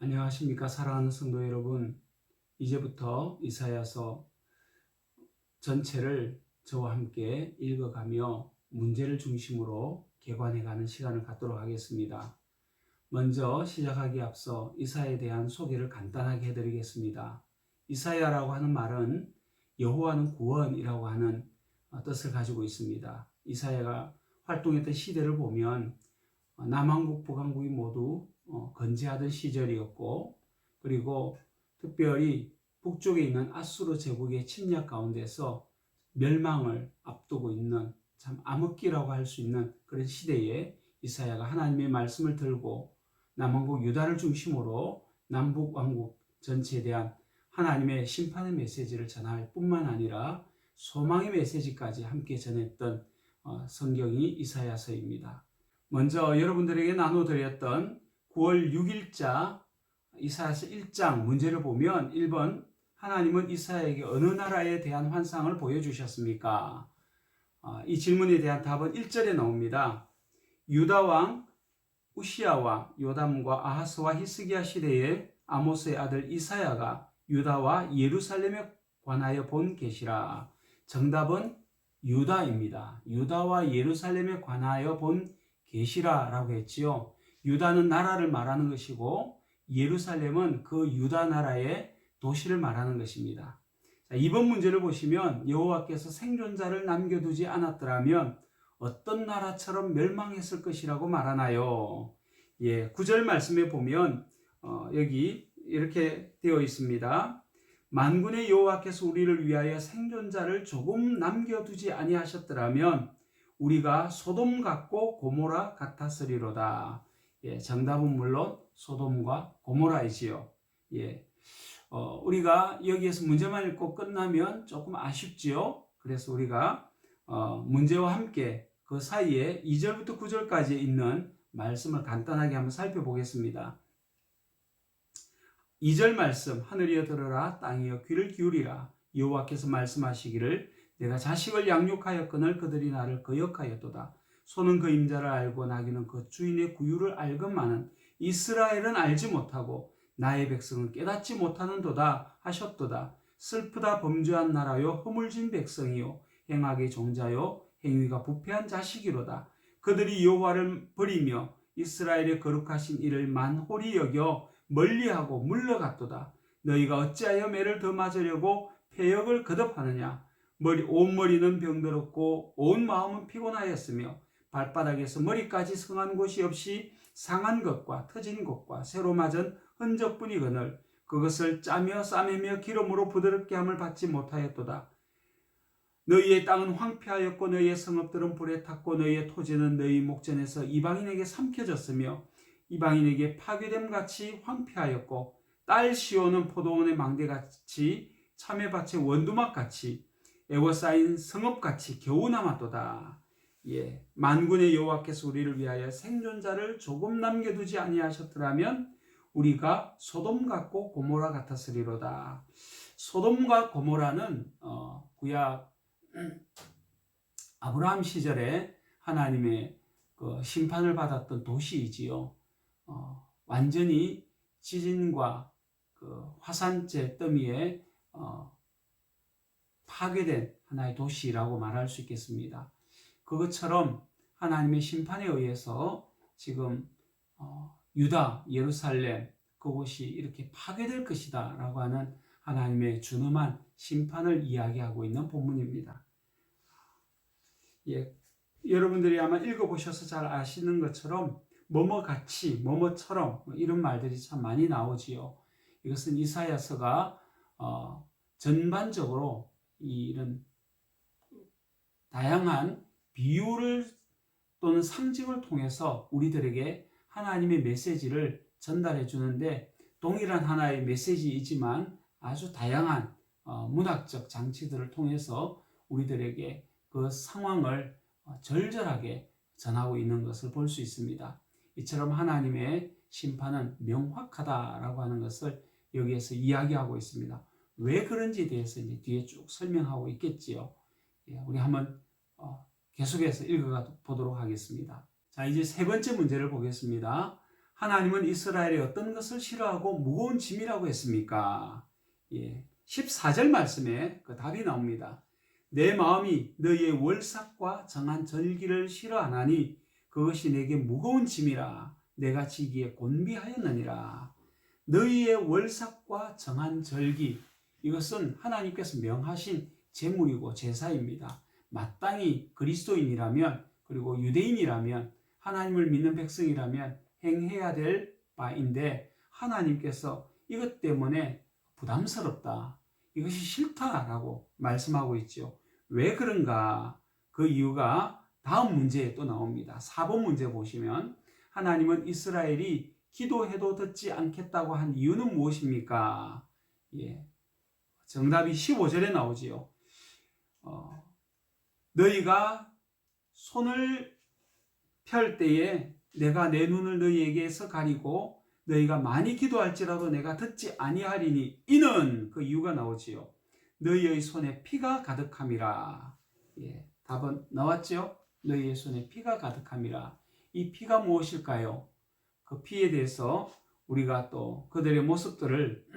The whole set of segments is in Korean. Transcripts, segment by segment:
안녕하십니까 사랑하는 성도 여러분. 이제부터 이사야서 전체를 저와 함께 읽어가며 문제를 중심으로 개관해가는 시간을 갖도록 하겠습니다. 먼저 시작하기에 앞서 이사야에 대한 소개를 간단하게 해드리겠습니다. 이사야라고 하는 말은 여호와는 구원이라고 하는 뜻을 가지고 있습니다. 이사야가 활동했던 시대를 보면 남한국, 북한국이 모두 건재하던 시절이었고, 그리고 특별히 북쪽에 있는 아수르 제국의 침략 가운데서 멸망을 앞두고 있는 참 암흑기라고 할 수 있는 그런 시대에 이사야가 하나님의 말씀을 들고 남한국 유다를 중심으로 남북 왕국 전체에 대한 하나님의 심판의 메시지를 전할 뿐만 아니라 소망의 메시지까지 함께 전했던 성경이 이사야서입니다. 먼저 여러분들에게 나눠드렸던 9월 6일자 이사야서 1장 문제를 보면 1번, 하나님은 이사야에게 어느 나라에 대한 환상을 보여주셨습니까? 이 질문에 대한 답은 1절에 나옵니다. 유다왕 우시야와 요담과 아하스와 히스기야 시대에 아모스의 아들 이사야가 유다와 예루살렘에 관하여 본 계시라. 정답은 유다입니다. 유다와 예루살렘에 관하여 본 계시라라고 했지요. 유다는 나라를 말하는 것이고 예루살렘은 그 유다 나라의 도시를 말하는 것입니다. 자, 이번 문제를 보시면 여호와께서 생존자를 남겨두지 않았더라면 어떤 나라처럼 멸망했을 것이라고 말하나요? 9절 말씀에 보면 여기 이렇게 되어 있습니다. 만군의 여호와께서 우리를 위하여 생존자를 조금 남겨두지 아니하셨더라면 우리가 소돔 같고 고모라 같았으리로다. 정답은 물론 소돔과 고모라이지요. 우리가 여기에서 문제만 읽고 끝나면 조금 아쉽지요. 그래서 우리가 문제와 함께 그 사이에 2절부터 9절까지 있는 말씀을 간단하게 한번 살펴보겠습니다. 2절 말씀, 하늘이여 들으라, 땅이여 귀를 기울이라. 여호와께서 말씀하시기를 내가 자식을 양육하였거늘 그들이 나를 거역하였도다. 소는 그 임자를 알고 나귀는 그 주인의 구유를 알건만은 이스라엘은 알지 못하고 나의 백성은 깨닫지 못하는도다 하셨도다. 슬프다 범죄한 나라요 허물진 백성이요 행악의 종자요 행위가 부패한 자식이로다. 그들이 여호와를 버리며 이스라엘의 거룩하신 이를 만홀히 여겨 멀리하고 물러갔도다. 너희가 어찌하여 매를 더 맞으려고 패역을 거듭하느냐. 온 머리는 병들었고 온 마음은 피곤하였으며 발바닥에서 머리까지 성한 곳이 없이 상한 것과 터진 것과 새로 맞은 흔적뿐이거늘 그것을 짜며 싸매며 기름으로 부드럽게 함을 받지 못하였도다. 너희의 땅은 황폐하였고 너희의 성읍들은 불에 탔고 너희의 토지는 너희 목전에서 이방인에게 삼켜졌으며 이방인에게 파괴됨같이 황폐하였고 딸 시온은 포도원의 망대같이 참외밭의 원두막같이 애워싸인 성읍같이 겨우 남았도다. 만군의 여호와께서 우리를 위하여 생존자를 조금 남겨두지 아니하셨더라면 우리가 소돔 같고 고모라 같았으리로다. 소돔과 고모라는 구약 아브라함 시절에 하나님의 그 심판을 받았던 도시이지요. 완전히 지진과 그 화산재 더미에 파괴된 하나의 도시라고 말할 수 있겠습니다. 그것처럼 하나님의 심판에 의해서 지금 유다, 예루살렘 그곳이 이렇게 파괴될 것이다 라고 하는 하나님의 준엄한 심판을 이야기하고 있는 본문입니다. 여러분들이 아마 읽어보셔서 잘 아시는 것처럼 뭐뭐같이, 뭐뭐처럼 이런 말들이 참 많이 나오지요. 이것은 이사야서가 전반적으로 이런 다양한 비유를 또는 상징을 통해서 우리들에게 하나님의 메시지를 전달해 주는데 동일한 하나의 메시지이지만 아주 다양한 문학적 장치들을 통해서 우리들에게 그 상황을 절절하게 전하고 있는 것을 볼 수 있습니다. 이처럼 하나님의 심판은 명확하다라고 하는 것을 여기에서 이야기하고 있습니다. 왜 그런지에 대해서 이제 뒤에 쭉 설명하고 있겠지요. 우리 한번 계속해서 읽어보도록 하겠습니다. 자, 이제 세 번째 문제를 보겠습니다. 하나님은 이스라엘의 어떤 것을 싫어하고 무거운 짐이라고 했습니까? 14절 말씀에 그 답이 나옵니다. 내 마음이 너희의 월삭과 정한 절기를 싫어하나니 그것이 내게 무거운 짐이라 내가 지기에 곤비하였느니라. 너희의 월삭과 정한 절기, 이것은 하나님께서 명하신 제물이고 제사입니다. 마땅히 그리스도인이라면, 그리고 유대인이라면, 하나님을 믿는 백성이라면 행해야 될 바인데, 하나님께서 이것 때문에 부담스럽다, 이것이 싫다라고 말씀하고 있죠. 왜 그런가? 그 이유가 다음 문제에 또 나옵니다. 4번 문제 보시면, 하나님은 이스라엘이 기도해도 듣지 않겠다고 한 이유는 무엇입니까? 정답이 15절에 나오지요. 너희가 손을 펼 때에 내가 내 눈을 너희에게서 가리고 너희가 많이 기도할지라도 내가 듣지 아니하리니, 이는 그 이유가 나오지요. 너희의 손에 피가 가득함이라. 답은 나왔죠? 너희의 손에 피가 가득함이라. 이 피가 무엇일까요? 그 피에 대해서 우리가 또 그들의 모습들을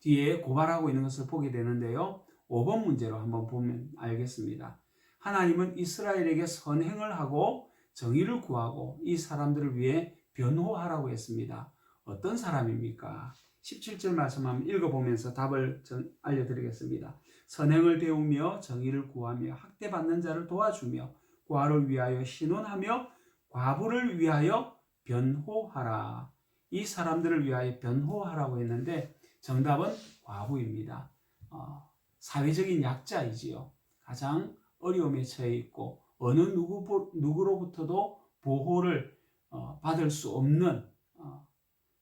뒤에 고발하고 있는 것을 보게 되는데요. 5번 문제로 한번 보면 알겠습니다. 하나님은 이스라엘에게 선행을 하고 정의를 구하고 이 사람들을 위해 변호하라고 했습니다. 어떤 사람입니까? 17절 말씀 한번 읽어보면서 답을 알려드리겠습니다. 선행을 배우며 정의를 구하며 학대받는 자를 도와주며 고아를 위하여 신원하며 과부를 위하여 변호하라. 이 사람들을 위하여 변호하라고 했는데 정답은 과부입니다. 사회적인 약자이지요. 가장 어려움에 처해 있고 어느 누구로부터도 보호를 받을 수 없는,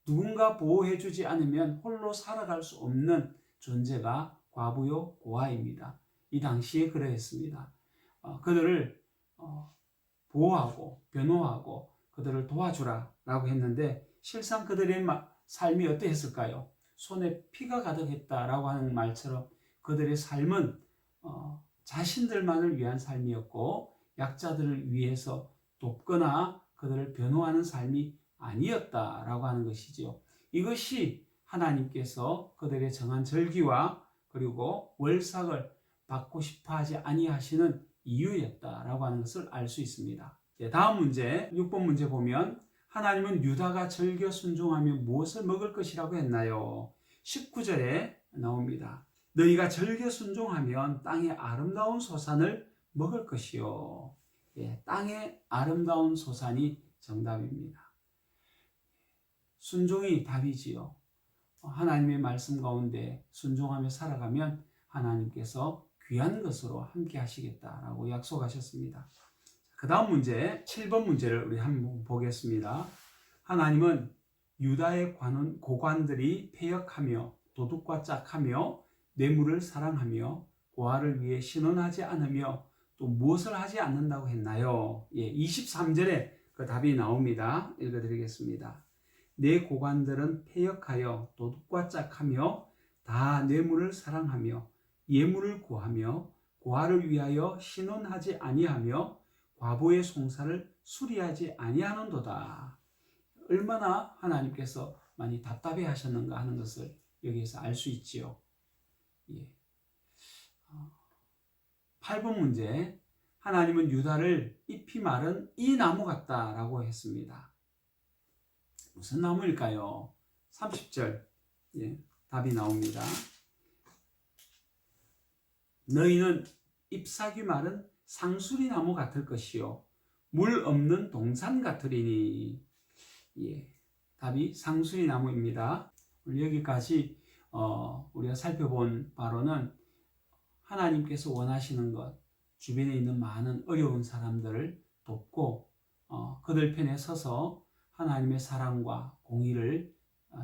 누군가 보호해주지 않으면 홀로 살아갈 수 없는 존재가 과부요 고아입니다. 이 당시에 그러했습니다. 그들을 보호하고 변호하고 그들을 도와주라 라고 했는데, 실상 그들의 삶이 어떠했을까요? 손에 피가 가득했다라고 하는 말처럼 그들의 삶은 자신들만을 위한 삶이었고 약자들을 위해서 돕거나 그들을 변호하는 삶이 아니었다라고 하는 것이지요. 이것이 하나님께서 그들의 정한 절기와 그리고 월삭을 받고 싶어 하지 아니하시는 이유였다라고 하는 것을 알 수 있습니다. 다음 문제, 6번 문제 보면 하나님은 유다가 절겨 순종하며 무엇을 먹을 것이라고 했나요? 19절에 나옵니다. 너희가 절겨 순종하면 땅의 아름다운 소산을 먹을 것이요. 땅의 아름다운 소산이 정답입니다. 순종이 답이지요. 하나님의 말씀 가운데 순종하며 살아가면 하나님께서 귀한 것으로 함께 하시겠다라고 약속하셨습니다. 그 다음 문제, 7번 문제를 우리 한번 보겠습니다. 하나님은 유다의 고관들이 패역하며 도둑과 짝하며 뇌물을 사랑하며 고아를 위해 신원하지 않으며 또 무엇을 하지 않는다고 했나요? 23절에 그 답이 나옵니다. 읽어드리겠습니다. 내 고관들은 패역하여 도둑과 짝하며 다 뇌물을 사랑하며 예물을 구하며 고아를 위하여 신원하지 아니하며 과부의 송사를 수리하지 아니하는도다. 얼마나 하나님께서 많이 답답해 하셨는가 하는 것을 여기에서 알 수 있지요. 8번 문제, 하나님은 유다를 잎이 마른 이 나무 같다라고 했습니다. 무슨 나무일까요? 30절 답이 나옵니다. 너희는 잎사귀 마른 상수리 나무 같을 것이요 물 없는 동산 같으리니. 답이 상수리 나무입니다. 여기까지 우리가 살펴본 바로는 하나님께서 원하시는 것, 주변에 있는 많은 어려운 사람들을 돕고 그들 편에 서서 하나님의 사랑과 공의를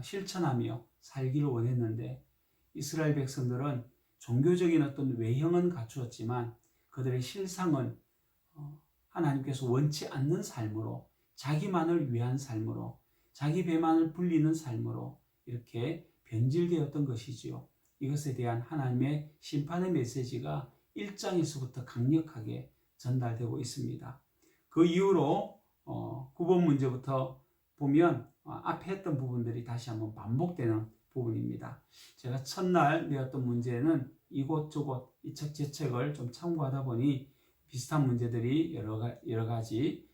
실천하며 살기를 원했는데, 이스라엘 백성들은 종교적인 어떤 외형은 갖추었지만 그들의 실상은 하나님께서 원치 않는 삶으로, 자기만을 위한 삶으로, 자기 배만을 불리는 삶으로 이렇게 변질되었던 것이지요. 이것에 대한 하나님의 심판의 메시지가 1장에서부터 강력하게 전달되고 있습니다. 그 이후로 9번 문제부터 보면 앞에 했던 부분들이 다시 한번 반복되는 부분입니다. 제가 첫날 내었던 문제는 이곳저곳 이책저책을 좀 참고하다 보니 비슷한 문제들이 여러 가지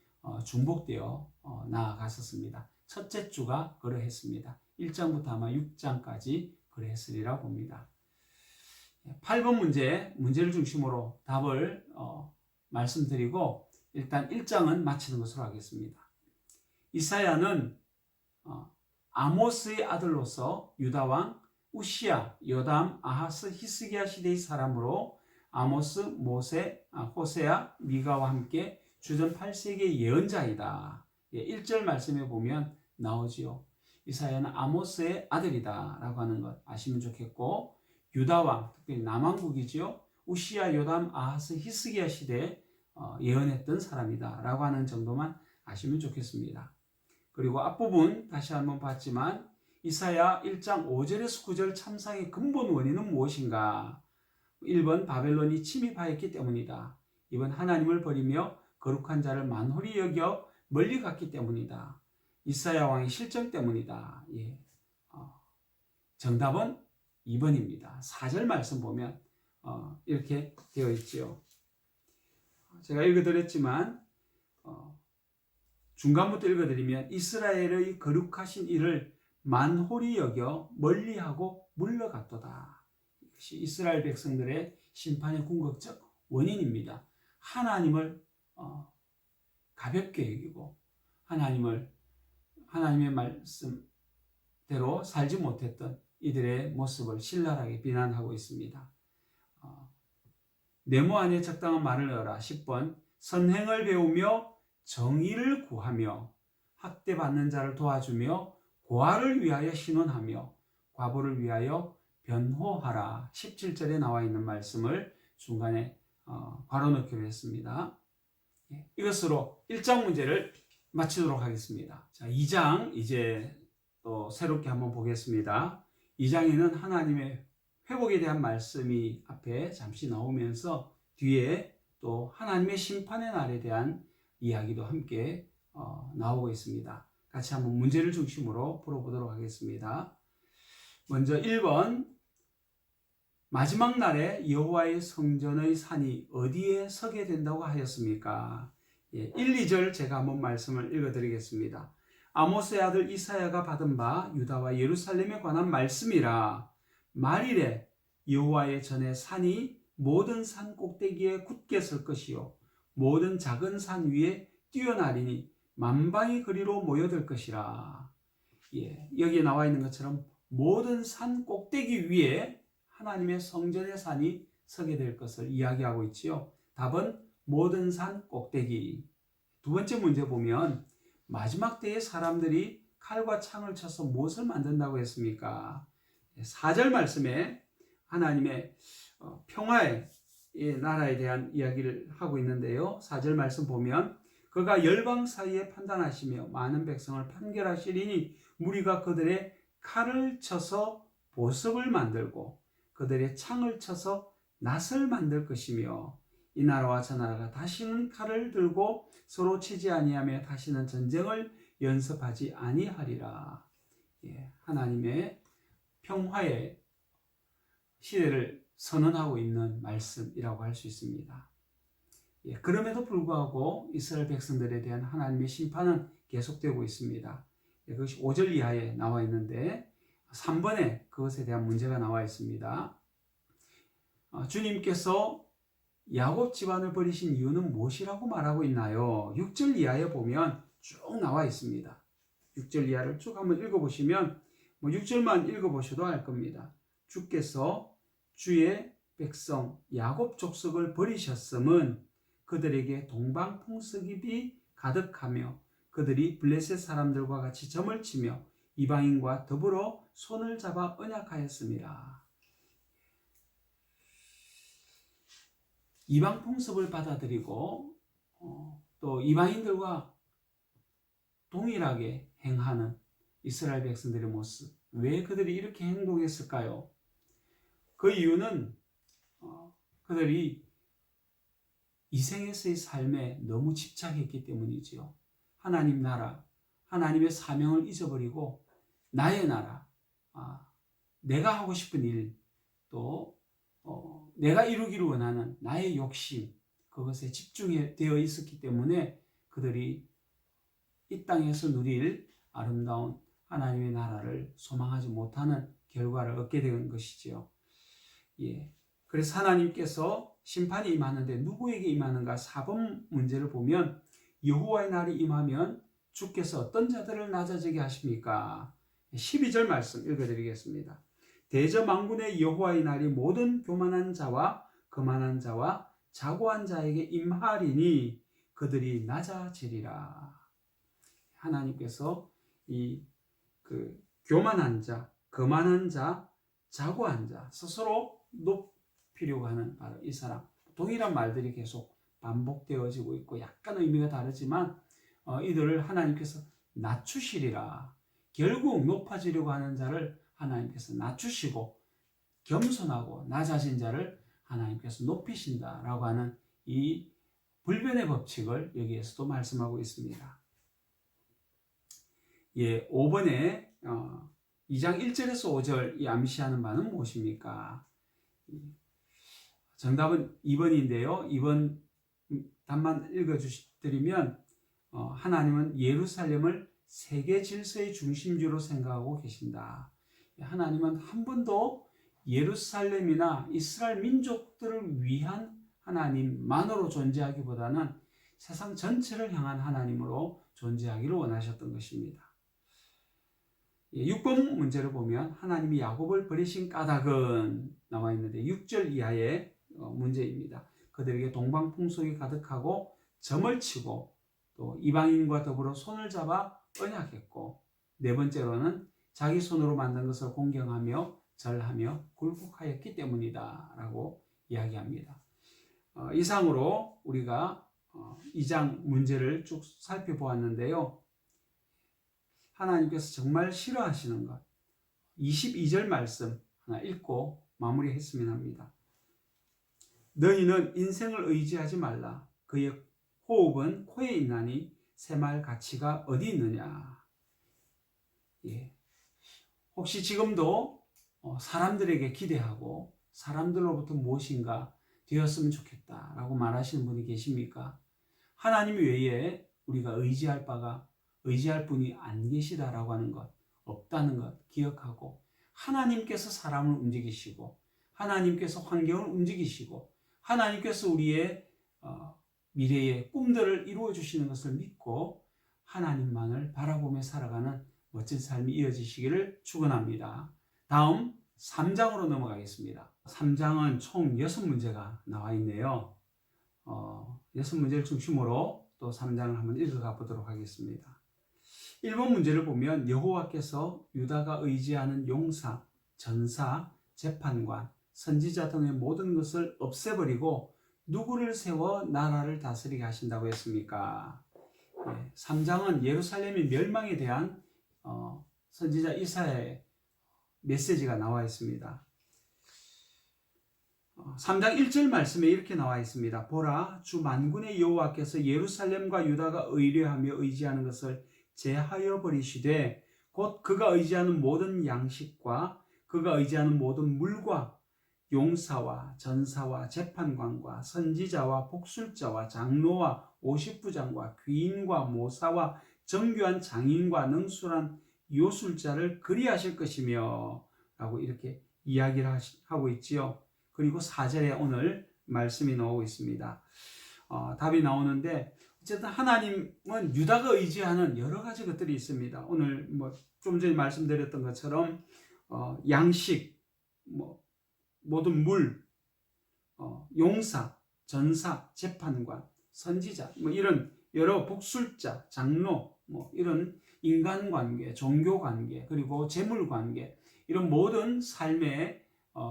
중복되어 나아갔었습니다. 첫째 주가 그러했습니다. 1장부터 아마 6장까지 그러했으리라 봅니다. 8번 문제를 중심으로 답을 말씀드리고 일단 1장은 마치는 것으로 하겠습니다. 이사야는 아모스의 아들로서 유다왕 우시야, 요담, 아하스, 히스기야 시대의 사람으로 아모스, 모세, 호세야, 미가와 함께 주전 8세기의 예언자이다. 1절 말씀에 보면 나오지요. 이사야는 아모스의 아들이다 라고 하는 것 아시면 좋겠고, 유다왕, 특별히 남왕국이지요. 우시야, 요담, 아하스, 히스기야 시대에 예언했던 사람이다 라고 하는 정도만 아시면 좋겠습니다. 그리고 앞부분 다시 한번 봤지만 이사야 1장 5절에서 9절 참상의 근본 원인은 무엇인가? 1번 바벨론이 침입하였기 때문이다. 2번 하나님을 버리며 거룩한 자를 만홀히 여겨 멀리 갔기 때문이다. 이사야 왕의 실정 때문이다. 정답은 2번입니다. 4절 말씀 보면 이렇게 되어 있지요. 제가 읽어드렸지만 중간부터 읽어드리면 이스라엘의 거룩하신 이를 만홀히 여겨 멀리하고 물러갔도다. 이것이 이스라엘 백성들의 심판의 궁극적 원인입니다. 하나님을 가볍게 여기고 하나님의 말씀대로 살지 못했던 이들의 모습을 신랄하게 비난하고 있습니다. 네모 안에 적당한 말을 넣어라. 10번 선행을 배우며 정의를 구하며 학대받는 자를 도와주며 고아를 위하여 신원하며 과부를 위하여 변호하라. 17절에 나와 있는 말씀을 중간에 괄호 넣기로 했습니다. 이것으로 1장 문제를 마치도록 하겠습니다. 자, 2장 이제 또 새롭게 한번 보겠습니다. 2장에는 하나님의 회복에 대한 말씀이 앞에 잠시 나오면서 뒤에 또 하나님의 심판의 날에 대한 이야기도 함께 나오고 있습니다. 같이 한번 문제를 중심으로 풀어보도록 하겠습니다. 먼저 1번 마지막 날에 여호와의 성전의 산이 어디에 서게 된다고 하였습니까? 1, 2절 제가 한번 말씀을 읽어드리겠습니다. 아모스의 아들 이사야가 받은 바 유다와 예루살렘에 관한 말씀이라. 말일에 여호와의 전에 산이 모든 산 꼭대기에 굳게 설 것이요 모든 작은 산 위에 뛰어나리니 만방의 거리로 모여들 것이라. 여기에 나와 있는 것처럼 모든 산 꼭대기 위에 하나님의 성전의 산이 서게 될 것을 이야기하고 있지요. 답은 모든 산 꼭대기. 두 번째 문제 보면 마지막 때에 사람들이 칼과 창을 쳐서 무엇을 만든다고 했습니까? 4절 말씀에 하나님의 평화의 나라에 대한 이야기를 하고 있는데요. 4절 말씀 보면 그가 열방 사이에 판단하시며 많은 백성을 판결하시리니 무리가 그들의 칼을 쳐서 보석을 만들고 그들의 창을 쳐서 낫을 만들 것이며 이 나라와 저 나라가 다시는 칼을 들고 서로 치지 아니하며 다시는 전쟁을 연습하지 아니하리라. 하나님의 평화의 시대를 선언하고 있는 말씀이라고 할 수 있습니다. 그럼에도 불구하고 이스라엘 백성들에 대한 하나님의 심판은 계속되고 있습니다. 그것이 5절 이하에 나와 있는데 3번에 그것에 대한 문제가 나와 있습니다. 주님께서 야곱 집안을 버리신 이유는 무엇이라고 말하고 있나요? 6절 이하에 보면 쭉 나와 있습니다. 6절 이하를 쭉 한번 읽어보시면 6절만 읽어보셔도 알 겁니다. 주께서 주의 백성 야곱 족속을 버리셨음은 그들에게 동방풍석입이 가득하며 그들이 블레셋 사람들과 같이 점을 치며 이방인과 더불어 손을 잡아 언약하였습니다. 이방 풍습을 받아들이고 또 이방인들과 동일하게 행하는 이스라엘 백성들의 모습, 왜 그들이 이렇게 행동했을까요? 그 이유는 그들이 이생에서의 삶에 너무 집착했기 때문이지요. 하나님 나라, 하나님의 사명을 잊어버리고 나의 나라, 내가 하고 싶은 일, 또 내가 이루기를 원하는 나의 욕심, 그것에 집중되어 있었기 때문에 그들이 이 땅에서 누릴 아름다운 하나님의 나라를 소망하지 못하는 결과를 얻게 된 것이지요. 예. 그래서 하나님께서 심판이 임하는데 누구에게 임하는가? 4번 문제를 보면 여호와의 날이 임하면 주께서 어떤 자들을 낮아지게 하십니까? 12절 말씀 읽어드리겠습니다. 대저만군의 여호와의 날이 모든 교만한 자와 거만한 자와 자고한 자에게 임하리니 그들이 낮아지리라. 하나님께서 교만한 자, 거만한 자, 자고한 자, 스스로 높이려고 하는 바로 이 사람, 동일한 말들이 계속 반복되어지고 있고 약간 의미가 다르지만 이들을 하나님께서 낮추시리라. 결국 높아지려고 하는 자를 하나님께서 낮추시고 겸손하고 낮아진 자를 하나님께서 높이신다라고 하는 이 불변의 법칙을 여기에서도 말씀하고 있습니다. 예, 5번에 2장 1절에서 5절 이 암시하는 바는 무엇입니까? 정답은 2번인데요. 2번 답만 읽어드리면 하나님은 예루살렘을 세계 질서의 중심지로 생각하고 계신다. 하나님은 한 번도 예루살렘이나 이스라엘 민족들을 위한 하나님만으로 존재하기보다는 세상 전체를 향한 하나님으로 존재하기를 원하셨던 것입니다. 6번 문제를 보면 하나님이 야곱을 버리신 까닭은 나와 있는데 6절 이하의 문제입니다. 그들에게 동방풍속이 가득하고 점을 치고 또 이방인과 더불어 손을 잡아 언약했고, 네 번째로는 자기 손으로 만든 것을 공경하며 절하며 굴복하였기 때문이다 라고 이야기합니다. 이상으로 우리가 2장 문제를 쭉 살펴보았는데요. 하나님께서 정말 싫어하시는 것 22절 말씀 하나 읽고 마무리했으면 합니다. 너희는 인생을 의지하지 말라. 그의 호흡은 코에 있나니 새말 가치가 어디 있느냐. 예. 혹시 지금도 사람들에게 기대하고 사람들로부터 무엇인가 되었으면 좋겠다라고 말하시는 분이 계십니까? 하나님 외에 우리가 의지할 분이 안 계시다라고 하는 것, 없다는 것 기억하고, 하나님께서 사람을 움직이시고 하나님께서 환경을 움직이시고 하나님께서 우리의 미래의 꿈들을 이루어 주시는 것을 믿고 하나님만을 바라보며 살아가는 멋진 삶이 이어지시기를 축원합니다. 다음 3장으로 넘어가겠습니다. 3장은 총 6문제가 나와 있네요. 6문제를 중심으로 또 3장을 한번 읽어가 보도록 하겠습니다. 1번 문제를 보면 여호와께서 유다가 의지하는 용사, 전사, 재판관, 선지자 등의 모든 것을 없애버리고 누구를 세워 나라를 다스리게 하신다고 했습니까? 3장은 예루살렘의 멸망에 대한 선지자 이사야의 메시지가 나와 있습니다. 3장 1절 말씀에 이렇게 나와 있습니다. 보라, 주 만군의 여호와께서 예루살렘과 유다가 의뢰하며 의지하는 것을 제하여 버리시되 곧 그가 의지하는 모든 양식과 그가 의지하는 모든 물과 용사와 전사와 재판관과 선지자와 복술자와 장로와 50부장과 귀인과 모사와 정교한 장인과 능술한 요술자를 그리하실 것이며 라고 이렇게 이야기를 하고 있지요. 그리고 4절에 오늘 말씀이 나오고 있습니다. 답이 나오는데 어쨌든 하나님은 유다가 의지하는 여러 가지 것들이 있습니다. 오늘 좀 전에 말씀드렸던 것처럼 양식, 모든 물, 용사, 전사, 재판관, 선지자, 이런 여러 복술자, 장로, 이런 인간관계, 종교관계, 그리고 재물관계, 이런 모든 삶의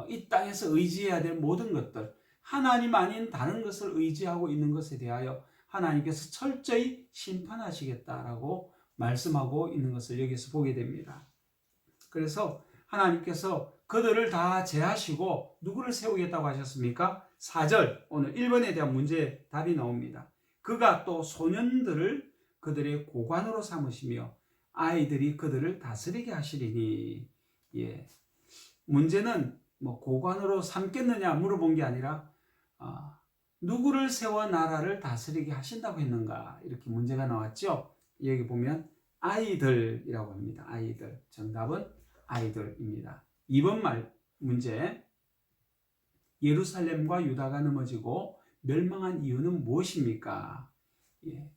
이 땅에서 의지해야 될 모든 것들, 하나님 아닌 다른 것을 의지하고 있는 것에 대하여 하나님께서 철저히 심판하시겠다라고 말씀하고 있는 것을 여기서 보게 됩니다. 그래서 하나님께서 그들을 다 제하시고 누구를 세우겠다고 하셨습니까? 4절, 오늘 1번에 대한 문제의 답이 나옵니다. 그가 또 소년들을 그들의 고관으로 삼으시며 아이들이 그들을 다스리게 하시리니. 예. 문제는 뭐 고관으로 삼겠느냐 물어본 게 아니라 누구를 세워 나라를 다스리게 하신다고 했는가, 이렇게 문제가 나왔죠. 여기 보면 아이들이라고 합니다. 아이들. 정답은 아이들입니다. 2번 문제. 예루살렘과 유다가 넘어지고 멸망한 이유는 무엇입니까?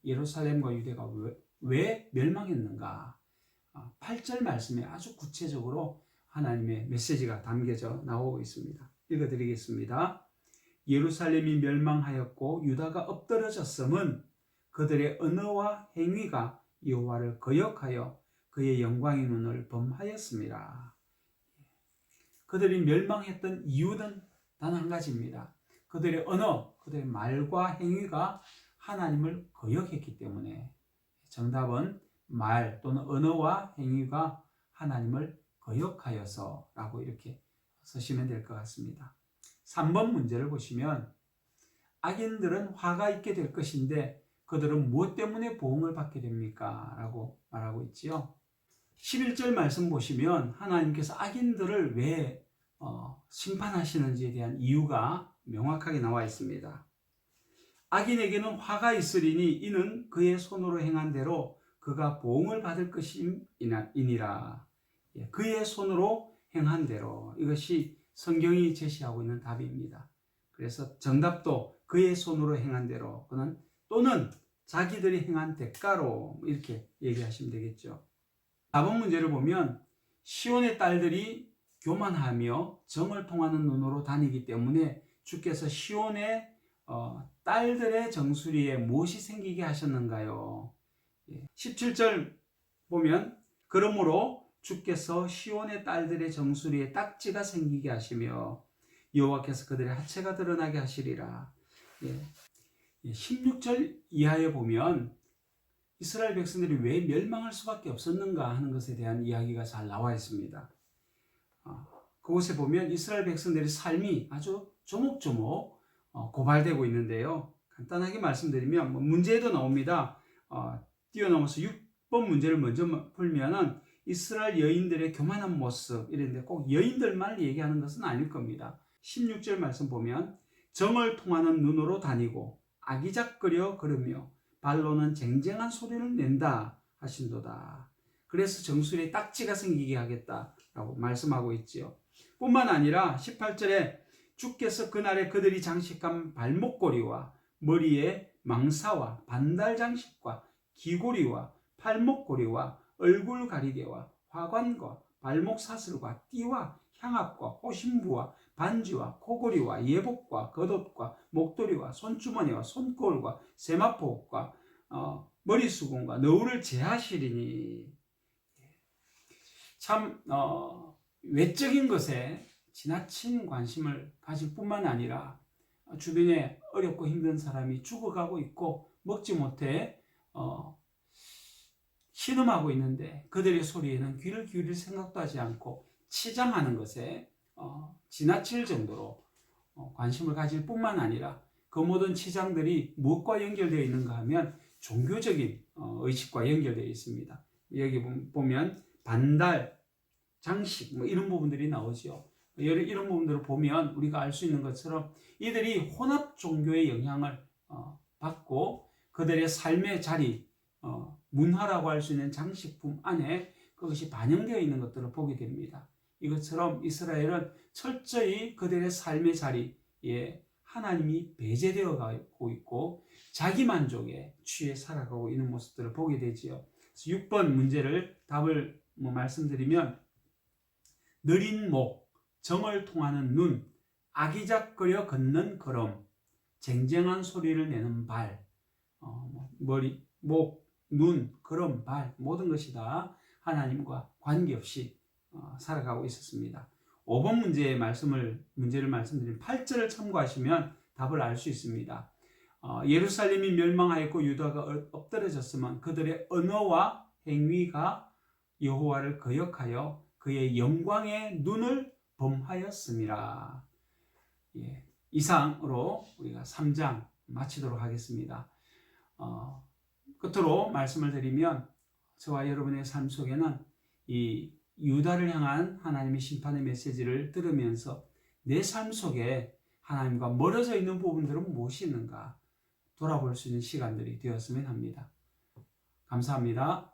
예루살렘과 유다가 왜 멸망했는가? 8절 말씀에 아주 구체적으로 하나님의 메시지가 담겨져 나오고 있습니다. 읽어드리겠습니다. 예루살렘이 멸망하였고 유다가 엎드러졌음은 그들의 언어와 행위가 여호와를 거역하여 그의 영광의 눈을 범하였습니다. 그들이 멸망했던 이유는 단 한 가지입니다. 그들의 언어, 그들의 말과 행위가 하나님을 거역했기 때문에. 정답은 말 또는 언어와 행위가 하나님을 거역하여서 라고 이렇게 쓰시면 될 것 같습니다. 3번 문제를 보시면 악인들은 화가 있게 될 것인데 그들은 무엇 때문에 보응을 받게 됩니까? 라고 말하고 있지요. 11절 말씀 보시면 하나님께서 악인들을 왜 심판하시는지에 대한 이유가 명확하게 나와 있습니다. 악인에게는 화가 있으리니 이는 그의 손으로 행한 대로 그가 보응을 받을 것이니라. 그의 손으로 행한 대로, 이것이 성경이 제시하고 있는 답입니다. 그래서 정답도 그의 손으로 행한 대로 또는 자기들이 행한 대가로, 이렇게 얘기하시면 되겠죠. 4번 문제를 보면 시온의 딸들이 교만하며 정을 통하는 눈으로 다니기 때문에 주께서 시온의 딸들의 정수리에 무엇이 생기게 하셨는가요? 17절 보면 그러므로 주께서 시온의 딸들의 정수리에 딱지가 생기게 하시며 여호와께서 그들의 하체가 드러나게 하시리라. 16절 이하에 보면 이스라엘 백성들이 왜 멸망할 수밖에 없었는가 하는 것에 대한 이야기가 잘 나와 있습니다. 그곳에 보면 이스라엘 백성들의 삶이 아주 조목조목 고발되고 있는데요. 간단하게 말씀드리면 문제에도 나옵니다. 뛰어넘어서 6번 문제를 먼저 풀면은 이스라엘 여인들의 교만한 모습, 이런데 꼭 여인들만 얘기하는 것은 아닐 겁니다. 16절 말씀 보면 정을 통하는 눈으로 다니고 아기작거려 걸으며 발로는 쟁쟁한 소리를 낸다 하신도다. 그래서 정수리에 딱지가 생기게 하겠다라고 말씀하고 있지요. 뿐만 아니라 18절에 주께서 그날에 그들이 장식한 발목고리와 머리에 망사와 반달 장식과 귀고리와 팔목고리와 얼굴 가리개와 화관과 발목 사슬과 띠와 향압과 호신부와 반지와 코고리와 예복과 겉옷과 목도리와 손주머니와 손거울과 세마포과 머리수건과 너울을 제하시리니. 참 외적인 것에 지나친 관심을 가질 뿐만 아니라 주변에 어렵고 힘든 사람이 죽어가고 있고 먹지 못해 신음하고 있는데 그들의 소리에는 귀를 기울일 생각도 하지 않고 치장하는 것에 지나칠 정도로 관심을 가질 뿐만 아니라 그 모든 치장들이 무엇과 연결되어 있는가 하면 종교적인 의식과 연결되어 있습니다. 여기 보면 반달, 장식 이런 부분들이 나오죠. 이런 부분들을 보면 우리가 알 수 있는 것처럼 이들이 혼합 종교의 영향을 받고 그들의 삶의 자리, 문화라고 할 수 있는 장식품 안에 그것이 반영되어 있는 것들을 보게 됩니다. 이것처럼 이스라엘은 철저히 그들의 삶의 자리에 하나님이 배제되어 가고 있고 자기 만족에 취해 살아가고 있는 모습들을 보게 되지요. 그래서 6번 문제를 답을 말씀드리면 느린 목, 정을 통하는 눈, 아기작거려 걷는 걸음, 쟁쟁한 소리를 내는 발, 머리, 목, 눈, 걸음, 발 모든 것이 다 하나님과 관계없이 살아가고 있었습니다. 5번 문제를 말씀드린 8절을 참고하시면 답을 알 수 있습니다. 예루살렘이 멸망하였고 유다가 엎드러졌으면 그들의 언어와 행위가 여호와를 거역하여 그의 영광의 눈을 범하였습니다. 이상으로 우리가 3장 마치도록 하겠습니다. 끝으로 말씀을 드리면 저와 여러분의 삶 속에는 이 유다를 향한 하나님의 심판의 메시지를 들으면서 내 삶 속에 하나님과 멀어져 있는 부분들은 무엇이 있는가 돌아볼 수 있는 시간들이 되었으면 합니다. 감사합니다.